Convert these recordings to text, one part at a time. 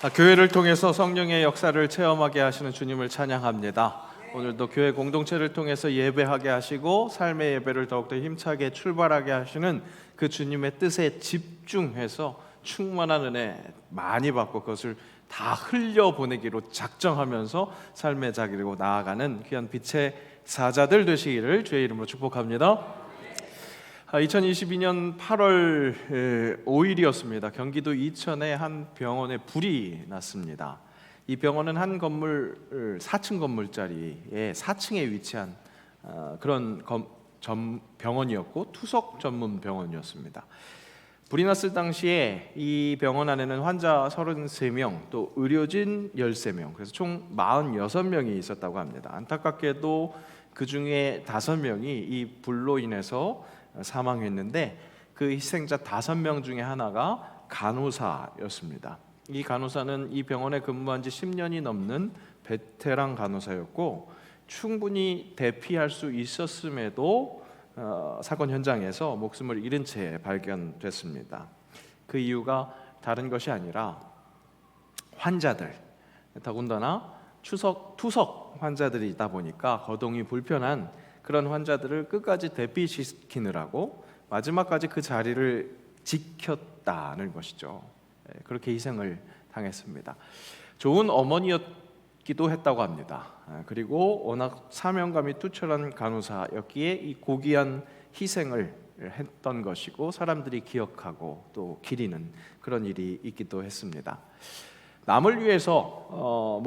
교회를 통해서 성령의 역사를 체험하게 하시는 주님을 찬양합니다. 오늘도 교회 공동체를 통해서 예배하게 하시고 삶의 예배를 더욱더 힘차게 출발하게 하시는 그 주님의 뜻에 집중해서 충만한 은혜 많이 받고 그것을 다 흘려보내기로 작정하면서 삶의 자기로 나아가는 귀한 빛의 사자들 되시기를 주의 이름으로 축복합니다. 2022년 8월 5일이었습니다. 경기도 이천의 한 병원에 불이 났습니다. 이 병원은 한 건물 4층 건물짜리의 4층에 위치한 그런 병원이었고 투석 전문 병원이었습니다. 불이 났을 당시에 이 병원 안에는 환자 33명, 또 의료진 13명, 그래서 총 46명이 있었다고 합니다. 안타깝게도 그 중에 5명이 이 불로 인해서 사망했는데 그 희생자 5명 중에 하나가 간호사였습니다. 이 간호사는 이 병원에 근무한 지 10년이 넘는 베테랑 간호사였고 충분히 대피할 수 있었음에도 사건 현장에서 목숨을 잃은 채 발견됐습니다. 그 이유가 다른 것이 아니라 환자들, 더군다나 투석 환자들이 있다 보니까 거동이 불편한 그런 환자들을 끝까지 대피시키느라고 마지막까지 그 자리를 지켰다는 것이죠. 그렇게 희생을 당했습니다. 좋은 어머니였기도 했다고 합니다. 그리고 워낙 사명감이 투철한 간호사였기에 이 고귀한 희생을 했던 것이고 사람들이 기억하고 또 기리는 그런 일이 있기도 했습니다. 남을 위해서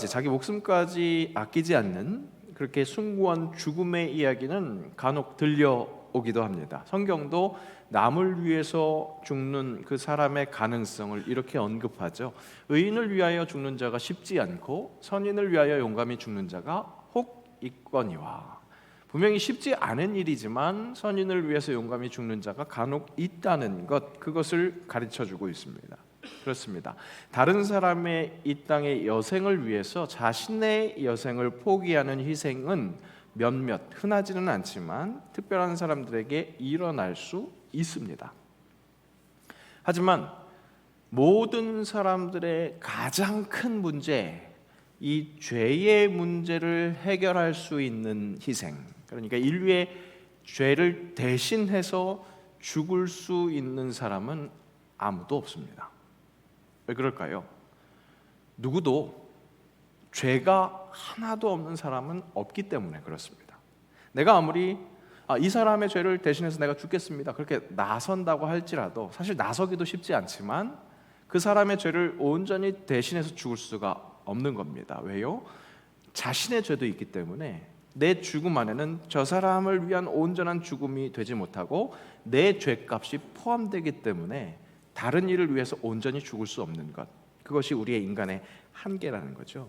자기 목숨까지 아끼지 않는 그렇게 숭고한 죽음의 이야기는 간혹 들려오기도 합니다. 성경도 남을 위해서 죽는 그 사람의 가능성을 이렇게 언급하죠. 의인을 위하여 죽는 자가 쉽지 않고 선인을 위하여 용감히 죽는 자가 혹 있거니와. 분명히 쉽지 않은 일이지만 선인을 위해서 용감히 죽는 자가 간혹 있다는 것, 그것을 가르쳐주고 있습니다. 그렇습니다. 다른 사람의 이 땅의 여생을 위해서 자신의 여생을 포기하는 희생은 몇몇 흔하지는 않지만 특별한 사람들에게 일어날 수 있습니다. 하지만 모든 사람들의 가장 큰 문제, 이 죄의 문제를 해결할 수 있는 희생, 그러니까 인류의 죄를 대신해서 죽을 수 있는 사람은 아무도 없습니다. 왜 그럴까요? 누구도 죄가 하나도 없는 사람은 없기 때문에 그렇습니다. 내가 아무리 이 사람의 죄를 대신해서 내가 죽겠습니다 그렇게 나선다고 할지라도 사실 나서기도 쉽지 않지만 그 사람의 죄를 온전히 대신해서 죽을 수가 없는 겁니다. 왜요? 자신의 죄도 있기 때문에 내 죽음 안에는 저 사람을 위한 온전한 죽음이 되지 못하고 내 죄값이 포함되기 때문에 다른 일을 위해서 온전히 죽을 수 없는 것, 그것이 우리의 인간의 한계라는 거죠.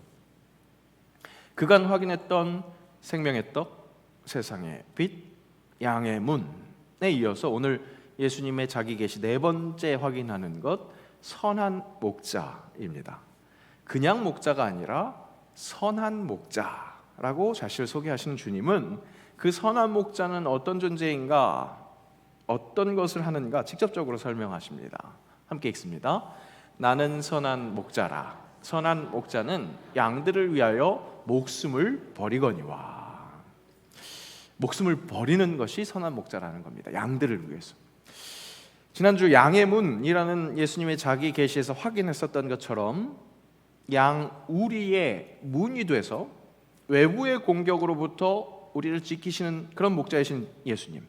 그간 확인했던 생명의 떡, 세상의 빛, 양의 문에 이어서 오늘 예수님의 자기 계시 4번째 확인하는 것, 선한 목자입니다. 그냥 목자가 아니라 선한 목자라고 자신을 소개하시는 주님은 그 선한 목자는 어떤 존재인가, 어떤 것을 하는가 직접적으로 설명하십니다. 함께 읽습니다. 나는 선한 목자라. 선한 목자는 양들을 위하여 목숨을 버리거니와. 목숨을 버리는 것이 선한 목자라는 겁니다. 양들을 위해서. 지난주 양의 문이라는 예수님의 자기 계시에서 확인했었던 것처럼 양 우리의 문이 돼서 외부의 공격으로부터 우리를 지키시는 그런 목자이신 예수님,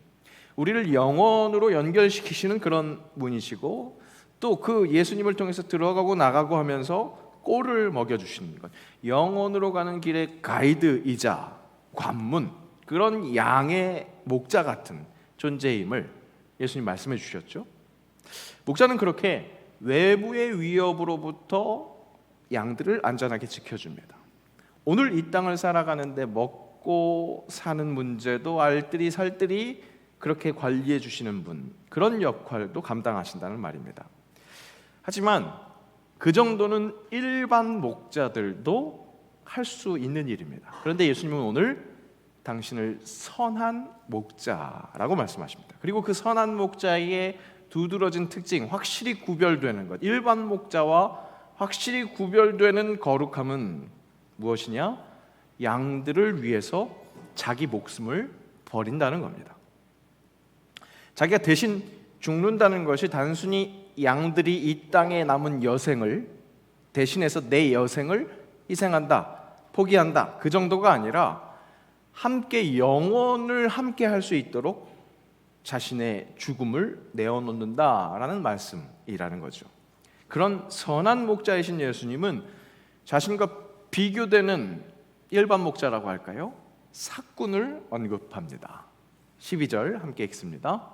우리를 영원으로 연결시키시는 그런 문이시고 또 그 예수님을 통해서 들어가고 나가고 하면서 꼴을 먹여주시는 것, 영원으로 가는 길의 가이드이자 관문, 그런 양의 목자 같은 존재임을 예수님 말씀해 주셨죠. 목자는 그렇게 외부의 위협으로부터 양들을 안전하게 지켜줍니다. 오늘 이 땅을 살아가는데 먹고 사는 문제도 알뜰히 살뜰히 그렇게 관리해 주시는 분, 그런 역할도 감당하신다는 말입니다. 하지만 그 정도는 일반 목자들도 할 수 있는 일입니다. 그런데 예수님은 오늘 당신을 선한 목자라고 말씀하십니다. 그리고 그 선한 목자의 두드러진 특징, 확실히 구별되는 것, 일반 목자와 확실히 구별되는 거룩함은 무엇이냐? 양들을 위해서 자기 목숨을 버린다는 겁니다. 자기가 대신 죽는다는 것이 단순히 양들이 이 땅에 남은 여생을 대신해서 내 여생을 희생한다, 포기한다, 그 정도가 아니라 함께 영원을 함께 할 수 있도록 자신의 죽음을 내어놓는다라는 말씀이라는 거죠. 그런 선한 목자이신 예수님은 자신과 비교되는 일반 목자라고 할까요? 삭군을 언급합니다. 12절 함께 읽습니다.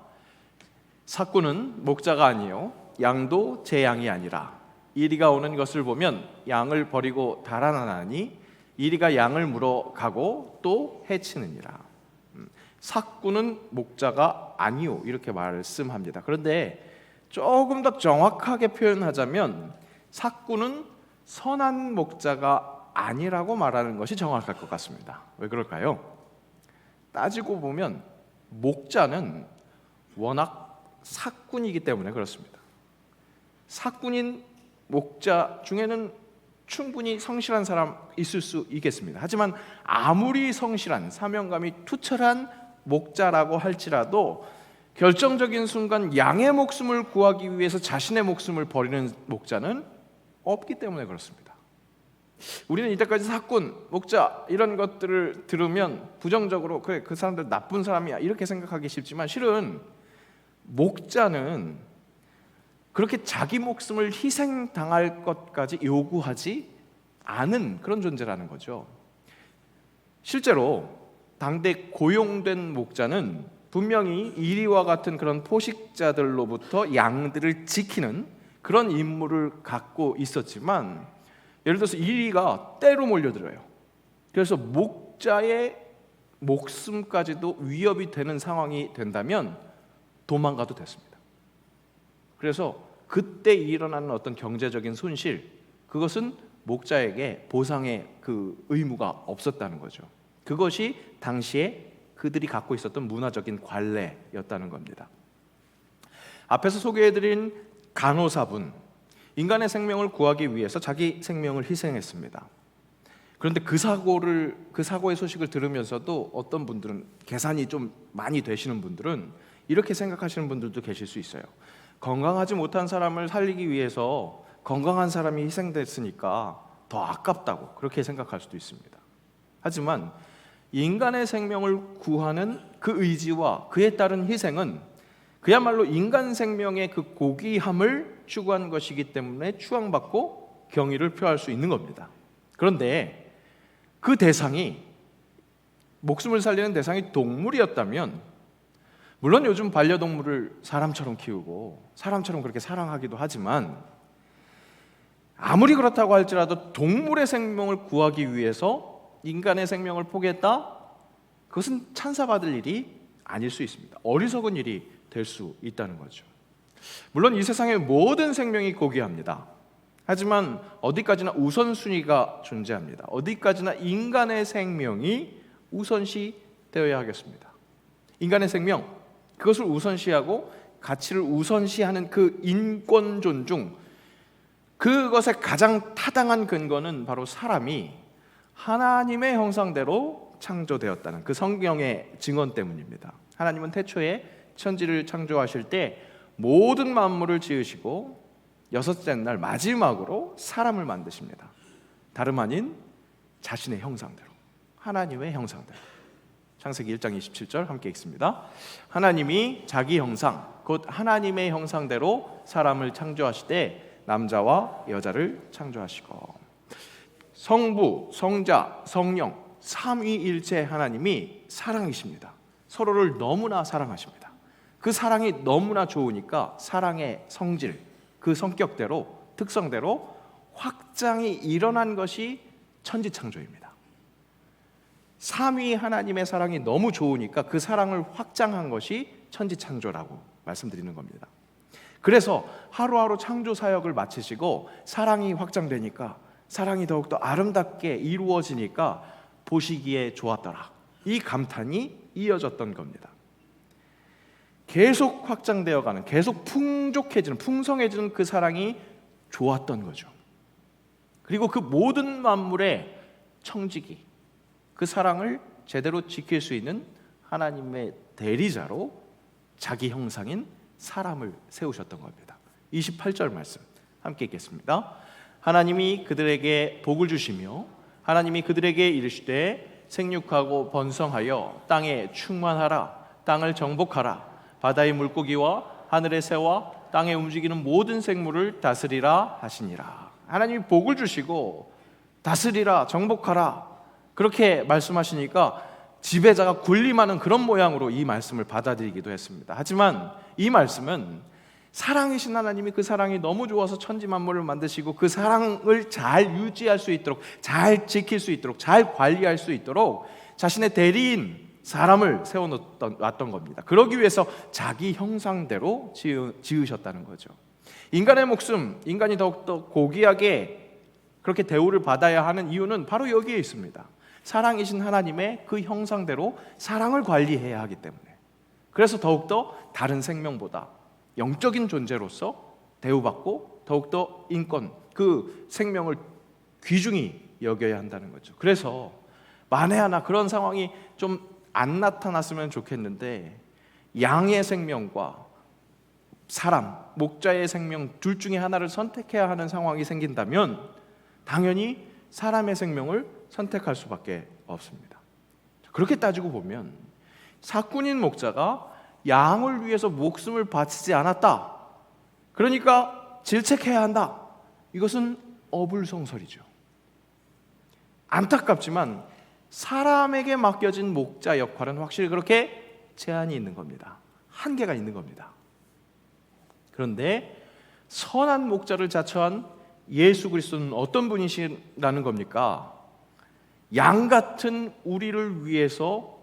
삭군은 목자가 아니요 양도 제 양이 아니라 이리가 오는 것을 보면 양을 버리고 달아나니 이리가 양을 물어가고 또 해치느니라. 삭군은 목자가 아니요 이렇게 말씀합니다. 그런데 조금 더 정확하게 표현하자면 삭군은 선한 목자가 아니라고 말하는 것이 정확할 것 같습니다. 왜 그럴까요? 따지고 보면 목자는 워낙 삭군이기 때문에 그렇습니다. 삭군인 목자 중에는 충분히 성실한 사람 있을 수 있겠습니다. 하지만 아무리 성실한 사명감이 투철한 목자라고 할지라도 결정적인 순간 양의 목숨을 구하기 위해서 자신의 목숨을 버리는 목자는 없기 때문에 그렇습니다. 우리는 이때까지 삭군, 목자 이런 것들을 들으면 부정적으로 그래 그 사람들 나쁜 사람이야 이렇게 생각하기 쉽지만 실은 목자는 그렇게 자기 목숨을 희생당할 것까지 요구하지 않은 그런 존재라는 거죠. 실제로 당대 고용된 목자는 분명히 이리와 같은 그런 포식자들로부터 양들을 지키는 그런 임무를 갖고 있었지만 예를 들어서 이리가 떼로 몰려들어요. 그래서 목자의 목숨까지도 위협이 되는 상황이 된다면 도망가도 됐습니다. 그래서 그때 일어나는 어떤 경제적인 손실, 그것은 목자에게 보상의 그 의무가 없었다는 거죠. 그것이 당시에 그들이 갖고 있었던 문화적인 관례였다는 겁니다. 앞에서 소개해드린 간호사분, 인간의 생명을 구하기 위해서 자기 생명을 희생했습니다. 그런데 그 사고의 소식을 들으면서도 어떤 분들은 계산이 좀 많이 되시는 분들은 이렇게 생각하시는 분들도 계실 수 있어요. 건강하지 못한 사람을 살리기 위해서 건강한 사람이 희생됐으니까 더 아깝다고 그렇게 생각할 수도 있습니다. 하지만 인간의 생명을 구하는 그 의지와 그에 따른 희생은 그야말로 인간 생명의 그 고귀함을 추구하는 것이기 때문에 추앙받고 경의를 표할 수 있는 겁니다. 그런데 그 대상이 목숨을 살리는 대상이 동물이었다면 물론 요즘 반려동물을 사람처럼 키우고 사람처럼 그렇게 사랑하기도 하지만 아무리 그렇다고 할지라도 동물의 생명을 구하기 위해서 인간의 생명을 포기했다? 그것은 찬사받을 일이 아닐 수 있습니다. 어리석은 일이 될 수 있다는 거죠. 물론 이 세상의 모든 생명이 고귀합니다. 하지만 어디까지나 우선순위가 존재합니다. 어디까지나 인간의 생명이 우선시 되어야 하겠습니다. 인간의 생명, 그것을 우선시하고 가치를 우선시하는 그 인권 존중, 그것의 가장 타당한 근거는 바로 사람이 하나님의 형상대로 창조되었다는 그 성경의 증언 때문입니다. 하나님은 태초에 천지를 창조하실 때 모든 만물을 지으시고 여섯째 날 마지막으로 사람을 만드십니다. 다름 아닌 자신의 형상대로, 하나님의 형상대로. 창세기 1장 27절 함께 읽습니다. 하나님이 자기 형상, 곧 하나님의 형상대로 사람을 창조하시되 남자와 여자를 창조하시고. 성부, 성자, 성령 삼위일체 하나님이 사랑이십니다. 서로를 너무나 사랑하십니다. 그 사랑이 너무나 좋으니까 사랑의 성질, 그 성격대로, 특성대로 확장이 일어난 것이 천지창조입니다. 삼위 하나님의 사랑이 너무 좋으니까 그 사랑을 확장한 것이 천지창조라고 말씀드리는 겁니다. 그래서 하루하루 창조 사역을 마치시고 사랑이 확장되니까, 사랑이 더욱더 아름답게 이루어지니까 보시기에 좋았더라, 이 감탄이 이어졌던 겁니다. 계속 확장되어가는, 계속 풍족해지는, 풍성해지는 그 사랑이 좋았던 거죠. 그리고 그 모든 만물의 청지기, 그 사랑을 제대로 지킬 수 있는 하나님의 대리자로 자기 형상인 사람을 세우셨던 겁니다. 28절 말씀 함께 읽겠습니다. 하나님이 그들에게 복을 주시며 하나님이 그들에게 이르시되 생육하고 번성하여 땅에 충만하라. 땅을 정복하라. 바다의 물고기와 하늘의 새와 땅에 움직이는 모든 생물을 다스리라 하시니라. 하나님이 복을 주시고 다스리라, 정복하라 그렇게 말씀하시니까 지배자가 군림하는 그런 모양으로 이 말씀을 받아들이기도 했습니다. 하지만 이 말씀은 사랑이신 하나님이 그 사랑이 너무 좋아서 천지 만물을 만드시고 그 사랑을 잘 유지할 수 있도록, 잘 지킬 수 있도록, 잘 관리할 수 있도록 자신의 대리인 사람을 세워놨던 겁니다. 그러기 위해서 자기 형상대로 지으셨다는 거죠. 인간의 목숨, 인간이 더욱더 고귀하게 그렇게 대우를 받아야 하는 이유는 바로 여기에 있습니다. 사랑이신 하나님의 그 형상대로 사랑을 관리해야 하기 때문에. 그래서 더욱더 다른 생명보다 영적인 존재로서 대우받고 더욱더 인권, 그 생명을 귀중히 여겨야 한다는 거죠. 그래서 만에 하나 그런 상황이 좀 안 나타났으면 좋겠는데, 양의 생명과 사람, 목자의 생명 둘 중에 하나를 선택해야 하는 상황이 생긴다면 당연히 사람의 생명을 선택할 수밖에 없습니다. 그렇게 따지고 보면 사꾼인 목자가 양을 위해서 목숨을 바치지 않았다, 그러니까 질책해야 한다, 이것은 어불성설이죠. 안타깝지만 사람에게 맡겨진 목자 역할은 확실히 그렇게 제한이 있는 겁니다. 한계가 있는 겁니다. 그런데 선한 목자를 자처한 예수 그리스도는 어떤 분이시라는 겁니까? 양 같은 우리를 위해서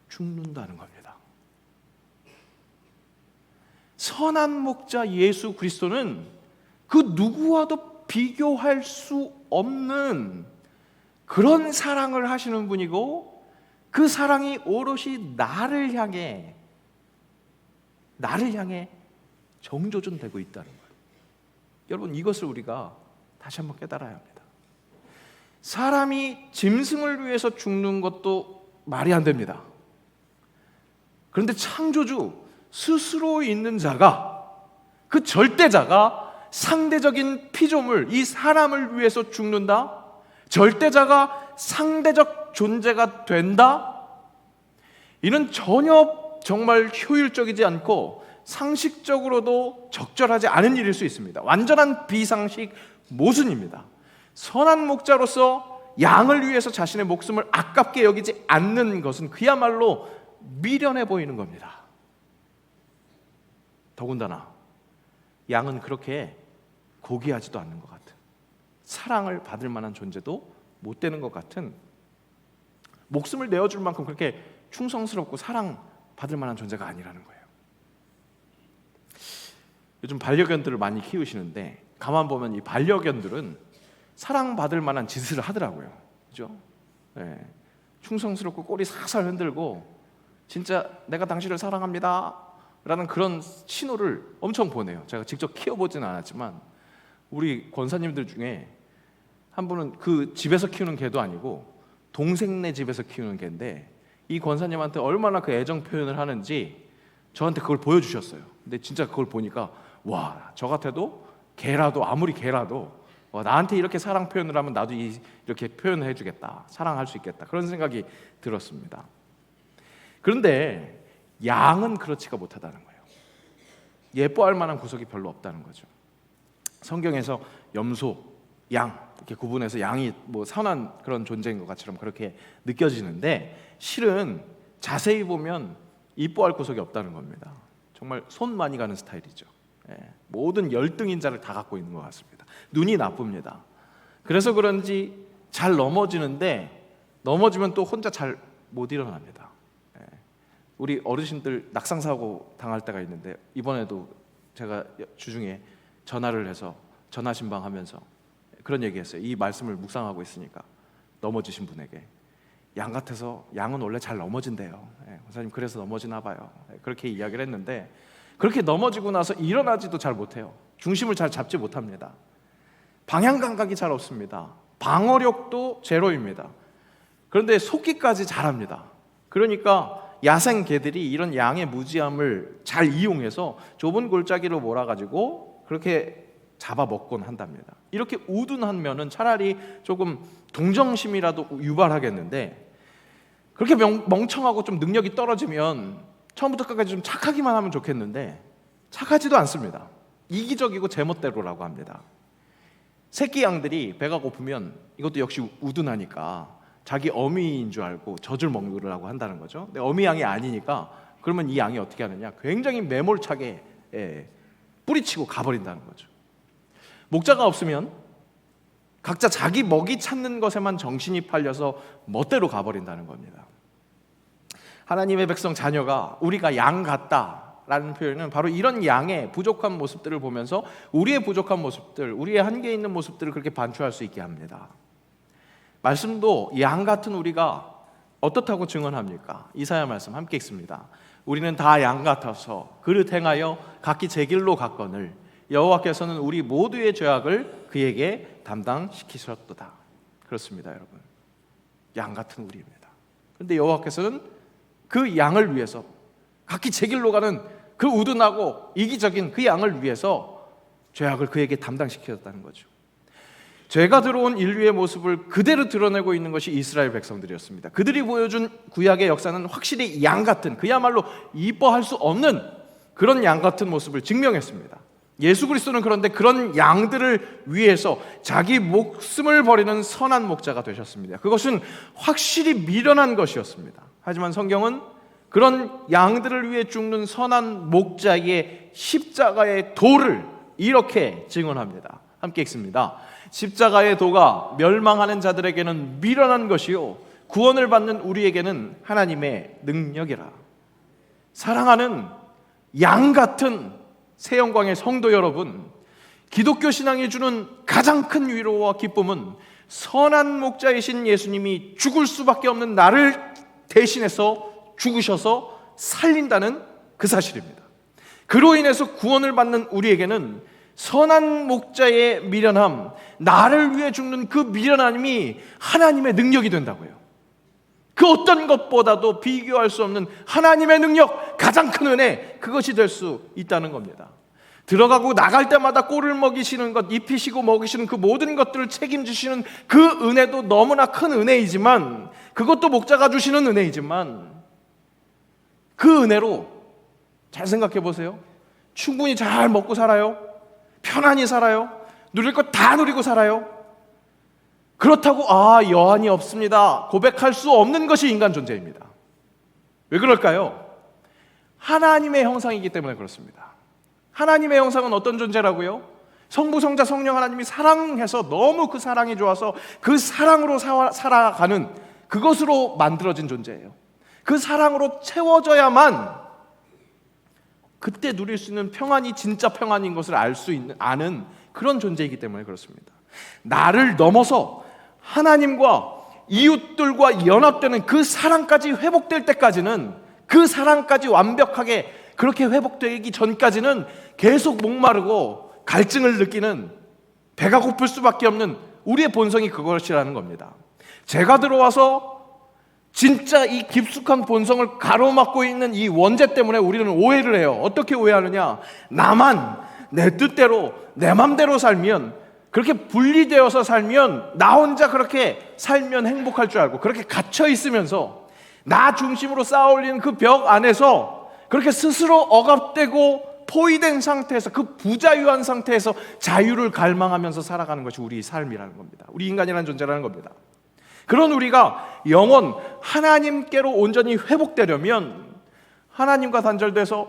죽는다는 겁니다. 선한 목자 예수 그리스도는 그 누구와도 비교할 수 없는 그런 사랑을 하시는 분이고, 그 사랑이 오롯이 나를 향해 정조준되고 있다는 거예요. 여러분, 이것을 우리가 다시 한번 깨달아야 합니다. 사람이 짐승을 위해서 죽는 것도 말이 안 됩니다. 그런데 창조주 스스로 있는 자가, 그 절대자가 상대적인 피조물, 이 사람을 위해서 죽는다? 절대자가 상대적 존재가 된다? 이는 전혀 정말 효율적이지 않고 상식적으로도 적절하지 않은 일일 수 있습니다. 완전한 비상식 모순입니다. 선한 목자로서 양을 위해서 자신의 목숨을 아깝게 여기지 않는 것은 그야말로 미련해 보이는 겁니다. 더군다나 양은 그렇게 고귀하지도 않는 것 같은, 사랑을 받을 만한 존재도 못 되는 것 같은, 목숨을 내어줄 만큼 그렇게 충성스럽고 사랑받을 만한 존재가 아니라는 거예요. 요즘 반려견들을 많이 키우시는데 가만 보면 이 반려견들은 사랑받을 만한 짓을 하더라고요. 그죠? 네. 충성스럽고 꼬리 살살 흔들고 진짜 내가 당신을 사랑합니다 라는 그런 신호를 엄청 보내요. 제가 직접 키워보지는 않았지만 우리 권사님들 중에 한 분은 그 집에서 키우는 개도 아니고 동생네 집에서 키우는 개인데, 이 권사님한테 얼마나 그 애정 표현을 하는지 저한테 그걸 보여주셨어요. 근데 진짜 그걸 보니까 와, 저 같아도 개라도, 아무리 개라도 나한테 이렇게 사랑 표현을 하면 나도 이렇게 표현을 해주겠다, 사랑할 수 있겠다, 그런 생각이 들었습니다. 그런데 양은 그렇지가 못하다는 거예요. 예뻐할 만한 구석이 별로 없다는 거죠. 성경에서 염소, 양 이렇게 구분해서 양이 뭐 선한 그런 존재인 것 같처럼 그렇게 느껴지는데, 실은 자세히 보면 이뻐할 구석이 없다는 겁니다. 정말 손 많이 가는 스타일이죠. 모든 열등인자를 다 갖고 있는 것 같습니다. 눈이 나쁩니다. 그래서 그런지 잘 넘어지는데 넘어지면 또 혼자 잘 못 일어납니다. 우리 어르신들 낙상사고 당할 때가 있는데, 이번에도 제가 주중에 전화를 해서 전화 신방하면서 그런 얘기했어요. 이 말씀을 묵상하고 있으니까 넘어지신 분에게, 양 같아서 양은 원래 잘 넘어진대요. 권사님 그래서 넘어지나 봐요. 그렇게 이야기를 했는데, 그렇게 넘어지고 나서 일어나지도 잘 못해요. 중심을 잘 잡지 못합니다. 방향 감각이 잘 없습니다. 방어력도 제로입니다. 그런데 속기까지 잘합니다. 그러니까 야생 개들이 이런 양의 무지함을 잘 이용해서 좁은 골짜기로 몰아가지고 그렇게 잡아먹곤 한답니다. 이렇게 우둔한 면은 차라리 조금 동정심이라도 유발하겠는데, 그렇게 멍청하고 좀 능력이 떨어지면 처음부터 끝까지 좀 착하기만 하면 좋겠는데 착하지도 않습니다. 이기적이고 제멋대로라고 합니다. 새끼 양들이 배가 고프면 이것도 역시 우둔하니까 자기 어미인 줄 알고 젖을 먹으라고 한다는 거죠. 근데 어미 양이 아니니까 그러면 이 양이 어떻게 하느냐, 굉장히 매몰차게 뿌리치고 가버린다는 거죠. 목자가 없으면 각자 자기 먹이 찾는 것에만 정신이 팔려서 멋대로 가버린다는 겁니다. 하나님의 백성 자녀가 우리가 양 같다라는 표현은 바로 이런 양의 부족한 모습들을 보면서 우리의 부족한 모습들, 우리의 한계 있는 모습들을 그렇게 반추할 수 있게 합니다. 말씀도 양 같은 우리가 어떻다고 증언합니까? 이사야 말씀 함께 읽습니다. 우리는 다 양 같아서 그릇 행하여 각기 제 길로 갔거늘 여호와께서는 우리 모두의 죄악을 그에게 담당시키셨도다. 그렇습니다, 여러분. 양 같은 우리입니다. 그런데 여호와께서는 그 양을 위해서, 각기 제 길로 가는 그 우둔하고 이기적인 그 양을 위해서 죄악을 그에게 담당시키셨다는 거죠. 죄가 들어온 인류의 모습을 그대로 드러내고 있는 것이 이스라엘 백성들이었습니다. 그들이 보여준 구약의 역사는 확실히 양 같은, 그야말로 이뻐할 수 없는 그런 양 같은 모습을 증명했습니다. 예수 그리스도는 그런데 그런 양들을 위해서 자기 목숨을 버리는 선한 목자가 되셨습니다. 그것은 확실히 미련한 것이었습니다. 하지만 성경은 그런 양들을 위해 죽는 선한 목자의 십자가의 도를 이렇게 증언합니다. 함께 읽습니다. 십자가의 도가 멸망하는 자들에게는 미련한 것이요 구원을 받는 우리에게는 하나님의 능력이라. 사랑하는 양 같은 새영광의 성도 여러분, 기독교 신앙이 주는 가장 큰 위로와 기쁨은 선한 목자이신 예수님이 죽을 수밖에 없는 나를 대신해서 죽으셔서 살린다는 그 사실입니다. 그로 인해서 구원을 받는 우리에게는 선한 목자의 미련함, 나를 위해 죽는 그 미련함이 하나님의 능력이 된다고요. 그 어떤 것보다도 비교할 수 없는 하나님의 능력, 가장 큰 은혜, 그것이 될 수 있다는 겁니다. 들어가고 나갈 때마다 꼴을 먹이시는 것, 입히시고 먹이시는 그 모든 것들을 책임지시는 그 은혜도 너무나 큰 은혜이지만, 그것도 목자가 주시는 은혜이지만, 그 은혜로 잘 생각해 보세요. 충분히 잘 먹고 살아요. 편안히 살아요. 누릴 것 다 누리고 살아요. 그렇다고 여한이 없습니다 고백할 수 없는 것이 인간 존재입니다. 왜 그럴까요? 하나님의 형상이기 때문에 그렇습니다. 하나님의 형상은 어떤 존재라고요? 성부, 성자, 성령 하나님이 사랑해서 너무 그 사랑이 좋아서 그 사랑으로 살아가는, 그것으로 만들어진 존재예요. 그 사랑으로 채워져야만 그때 누릴 수 있는 평안이 진짜 평안인 것을 아는 그런 존재이기 때문에 그렇습니다. 나를 넘어서 하나님과 이웃들과 연합되는 그 사랑까지 회복될 때까지는, 그 사랑까지 완벽하게 그렇게 회복되기 전까지는 계속 목마르고 갈증을 느끼는, 배가 고플 수밖에 없는 우리의 본성이 그것이라는 겁니다. 죄가 들어와서 진짜 이 깊숙한 본성을 가로막고 있는 이 원죄 때문에 우리는 오해를 해요. 어떻게 오해하느냐? 나만 내 뜻대로 내 맘대로 살면, 그렇게 분리되어서 살면, 나 혼자 그렇게 살면 행복할 줄 알고 그렇게 갇혀 있으면서 나 중심으로 쌓아 올리는 그 벽 안에서 그렇게 스스로 억압되고 포위된 상태에서, 그 부자유한 상태에서 자유를 갈망하면서 살아가는 것이 우리 삶이라는 겁니다. 우리 인간이라는 존재라는 겁니다. 그런 우리가 영원 하나님께로 온전히 회복되려면 하나님과 단절돼서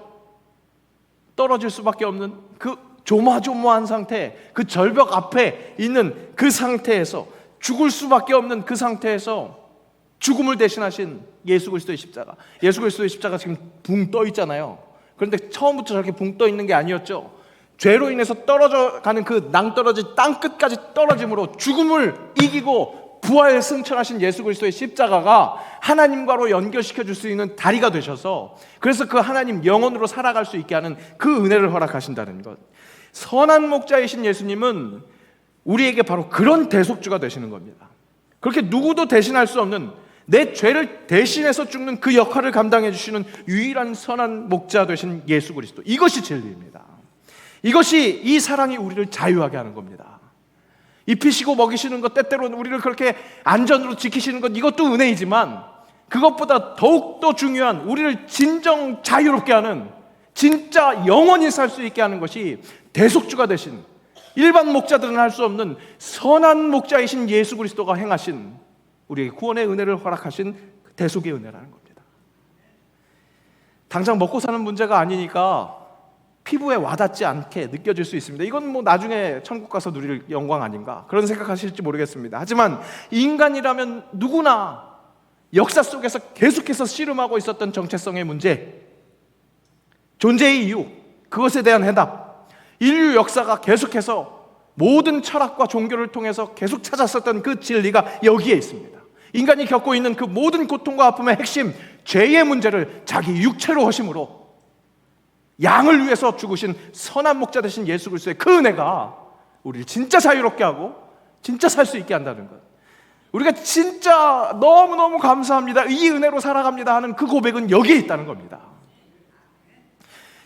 떨어질 수밖에 없는 그 조마조마한 상태, 그 절벽 앞에 있는 그 상태에서, 죽을 수밖에 없는 그 상태에서 죽음을 대신하신 예수 그리스도의 십자가, 예수 그리스도의 십자가 지금 붕 떠 있잖아요. 그런데 처음부터 저렇게 붕 떠 있는 게 아니었죠. 죄로 인해서 떨어져 가는 그 낭떠러지 땅 끝까지 떨어짐으로 죽음을 이기고 부활 승천하신 예수 그리스도의 십자가가 하나님과로 연결시켜 줄 수 있는 다리가 되셔서, 그래서 그 하나님 영혼으로 살아갈 수 있게 하는 그 은혜를 허락하신다는 것. 선한 목자이신 예수님은 우리에게 바로 그런 대속주가 되시는 겁니다. 그렇게 누구도 대신할 수 없는, 내 죄를 대신해서 죽는 그 역할을 감당해 주시는 유일한 선한 목자 되신 예수 그리스도, 이것이 진리입니다. 이것이, 이 사랑이 우리를 자유하게 하는 겁니다. 입히시고 먹이시는 것, 때때로는 우리를 그렇게 안전으로 지키시는 것, 이것도 은혜이지만 그것보다 더욱더 중요한, 우리를 진정 자유롭게 하는, 진짜 영원히 살 수 있게 하는 것이 대속주가 되신, 일반 목자들은 할 수 없는 선한 목자이신 예수 그리스도가 행하신, 우리에게 구원의 은혜를 허락하신 대속의 은혜라는 겁니다. 당장 먹고 사는 문제가 아니니까 피부에 와닿지 않게 느껴질 수 있습니다. 이건 뭐 나중에 천국 가서 누릴 영광 아닌가, 그런 생각하실지 모르겠습니다. 하지만 인간이라면 누구나 역사 속에서 계속해서 씨름하고 있었던 정체성의 문제, 존재의 이유, 그것에 대한 해답, 인류 역사가 계속해서 모든 철학과 종교를 통해서 계속 찾았었던 그 진리가 여기에 있습니다. 인간이 겪고 있는 그 모든 고통과 아픔의 핵심, 죄의 문제를 자기 육체로 허심으로 양을 위해서 죽으신 선한 목자 되신 예수 그리스도의 그 은혜가 우리를 진짜 자유롭게 하고 진짜 살 수 있게 한다는 것, 우리가 진짜 너무너무 감사합니다, 이 은혜로 살아갑니다 하는 그 고백은 여기에 있다는 겁니다.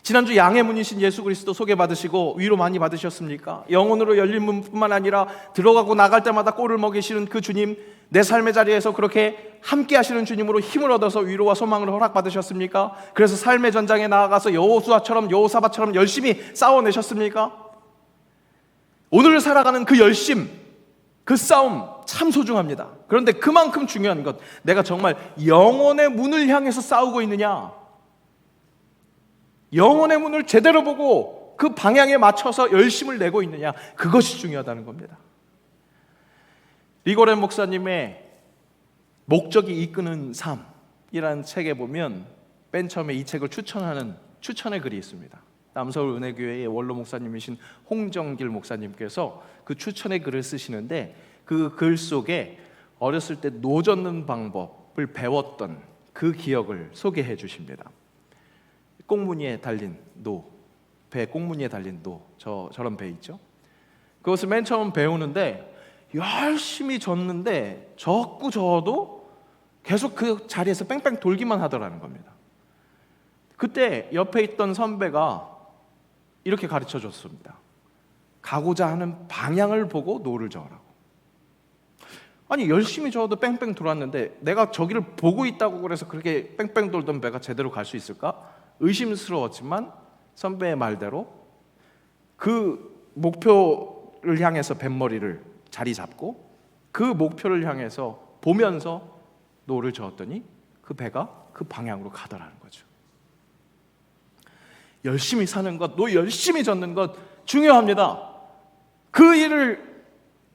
지난주 양의 문이신 예수 그리스도 소개받으시고 위로 많이 받으셨습니까? 영혼으로 열린 문뿐만 아니라 들어가고 나갈 때마다 꼴을 먹이시는 그 주님, 내 삶의 자리에서 그렇게 함께 하시는 주님으로 힘을 얻어서 위로와 소망을 허락받으셨습니까? 그래서 삶의 전장에 나아가서 여호수아처럼, 여호사밧처럼 열심히 싸워내셨습니까? 오늘 살아가는 그 열심, 그 싸움 참 소중합니다. 그런데 그만큼 중요한 것, 내가 정말 영혼의 문을 향해서 싸우고 있느냐, 영혼의 문을 제대로 보고 그 방향에 맞춰서 열심을 내고 있느냐, 그것이 중요하다는 겁니다. 리고렌 목사님의 목적이 이끄는 삶이라는 책에 보면 맨 처음에 이 책을 추천하는 추천의 글이 있습니다. 남서울 은혜교회의 원로 목사님이신 홍정길 목사님께서 그 추천의 글을 쓰시는데, 그 글 속에 어렸을 때 노 젓는 방법을 배웠던 그 기억을 소개해 주십니다. 꽁무니에 달린 노, 배 꽁무니에 달린 노, 저런 배 있죠? 그것을 맨 처음 배우는데 열심히 젓는데 젓고 저어도 계속 그 자리에서 뺑뺑 돌기만 하더라는 겁니다. 그때 옆에 있던 선배가 이렇게 가르쳐 줬습니다. 가고자 하는 방향을 보고 노를 저으라고. 아니, 열심히 저어도 뺑뺑 돌았는데 내가 저기를 보고 있다고 그래서 그렇게 뺑뺑 돌던 배가 제대로 갈 수 있을까? 의심스러웠지만 선배의 말대로 그 목표를 향해서 뱃머리를 자리 잡고 그 목표를 향해서 보면서 노를 저었더니 그 배가 그 방향으로 가더라는 거죠. 열심히 사는 것, 노 열심히 젓는 것 중요합니다. 그 일을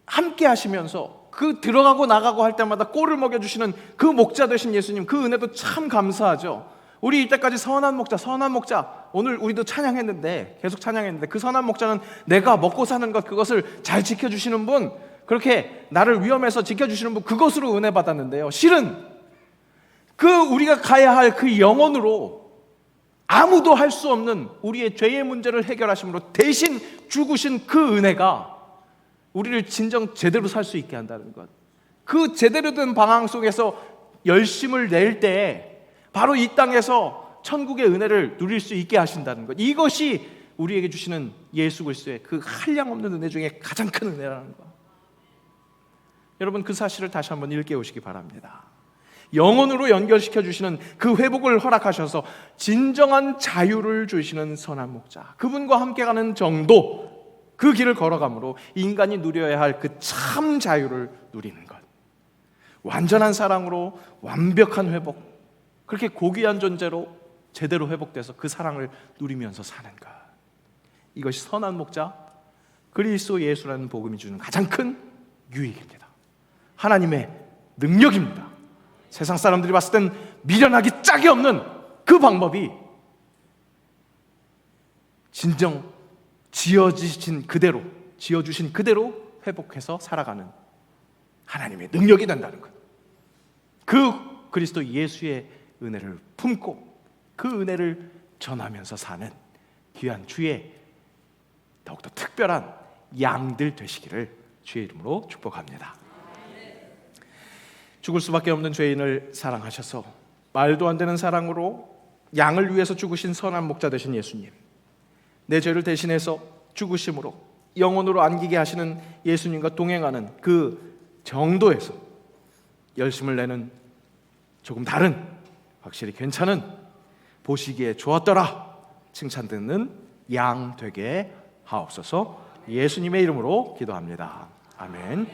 함께 하시면서 그 들어가고 나가고 할 때마다 꼴을 먹여주시는 그 목자 되신 예수님, 그 은혜도 참 감사하죠. 우리 이때까지 선한 목자, 선한 목자, 오늘 우리도 찬양했는데, 계속 찬양했는데, 그 선한 목자는 내가 먹고 사는 것, 그것을 잘 지켜주시는 분, 그렇게 나를 위험에서 지켜주시는 분, 그것으로 은혜 받았는데요, 실은 그 우리가 가야 할 그 영혼으로 아무도 할 수 없는 우리의 죄의 문제를 해결하심으로 대신 죽으신 그 은혜가 우리를 진정 제대로 살 수 있게 한다는 것, 그 제대로 된 방향 속에서 열심을 낼 때 바로 이 땅에서 천국의 은혜를 누릴 수 있게 하신다는 것, 이것이 우리에게 주시는 예수 그리스도의 그 한량없는 은혜 중에 가장 큰 은혜라는 것. 여러분, 그 사실을 다시 한번 일깨우시기 바랍니다. 영혼으로 연결시켜 주시는 그 회복을 허락하셔서 진정한 자유를 주시는 선한 목자, 그분과 함께 가는 정도, 그 길을 걸어가므로 인간이 누려야 할 그 참 자유를 누리는 것, 완전한 사랑으로 완벽한 회복, 그렇게 고귀한 존재로 제대로 회복돼서 그 사랑을 누리면서 사는 것, 이것이 선한 목자 그리스도 예수라는 복음이 주는 가장 큰 유익입니다. 하나님의 능력입니다. 세상 사람들이 봤을 땐 미련하기 짝이 없는 그 방법이 진정 지어주신 그대로 회복해서 살아가는 하나님의 능력이 된다는 것, 그 그리스도 예수의 은혜를 품고 그 은혜를 전하면서 사는 귀한 주의 더욱더 특별한 양들 되시기를 주의 이름으로 축복합니다. 죽을 수밖에 없는 죄인을 사랑하셔서 말도 안 되는 사랑으로 양을 위해서 죽으신 선한 목자 되신 예수님, 내 죄를 대신해서 죽으심으로 영혼으로 안기게 하시는 예수님과 동행하는 그 정도에서 열심을 내는 조금 다른, 확실히 괜찮은, 보시기에 좋았더라 칭찬 듣는 양 되게 하옵소서. 예수님의 이름으로 기도합니다. 아멘.